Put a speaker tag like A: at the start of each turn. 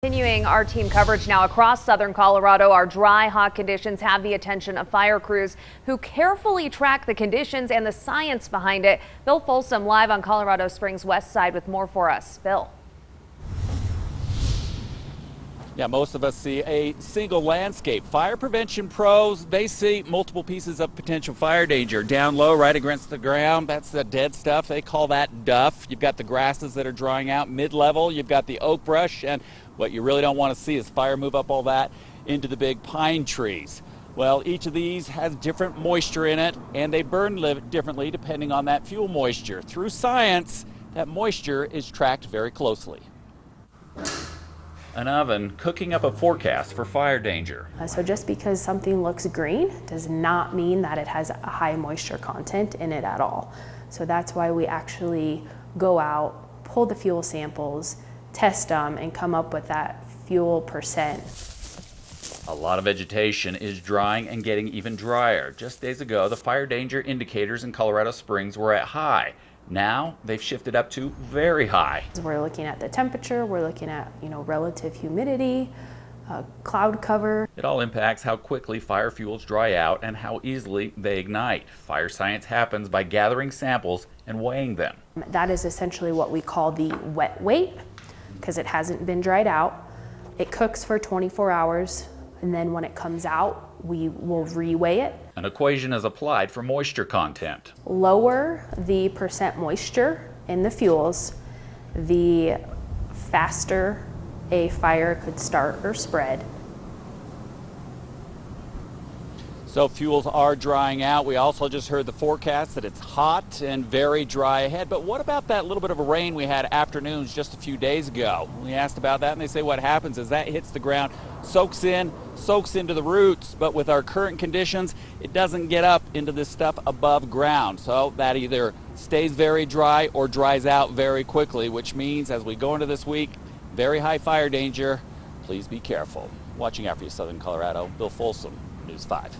A: Continuing our team coverage now across southern Colorado, our dry, hot conditions have the attention of fire crews who carefully track the conditions and the science behind it. Bill Folsom live on Colorado Springs West Side with more for us. Bill.
B: Yeah, most of us see a single landscape. Fire prevention pros, they see multiple pieces of potential fire danger. Down low, right against the ground, that's the dead stuff. They call that duff. You've got the grasses that are drying out. Mid-level, you've got the oak brush. And what you really don't want to see is fire move up all that into the big pine trees. Well, each of these has different moisture in it, and they burn differently depending on that fuel moisture. Through science, that moisture is tracked very closely. An oven cooking up a forecast for fire danger.
C: So just because something looks green does not mean that it has a high moisture content in it at all. So that's why we actually go out, pull the fuel samples, test them, and come up with that fuel percent.
B: A lot of vegetation is drying and getting even drier. Just days ago, the fire danger indicators in Colorado Springs were at high. Now they've shifted up to very high.
C: We're looking at the temperature, we're looking at relative humidity, cloud cover.
B: It all impacts how quickly fire fuels dry out and how easily they ignite. Fire science happens by gathering samples and weighing them.
C: That is essentially what we call the wet weight, because it hasn't been dried out. It cooks for 24 hours, and then when it comes out, we will reweigh it.
B: An equation is applied for moisture content.
C: Lower the percent moisture in the fuels, the faster a fire could start or spread.
B: So fuels are drying out. We also just heard the forecast that it's hot and very dry ahead. But what about that little bit of a rain we had afternoons just a few days ago? We asked about that, and they say what happens is that hits the ground, soaks into the roots. But with our current conditions, it doesn't get up into this stuff above ground. So that either stays very dry or dries out very quickly, which means as we go into this week, very high fire danger. Please be careful. Watching out for you, Southern Colorado. Bill Folsom, News 5.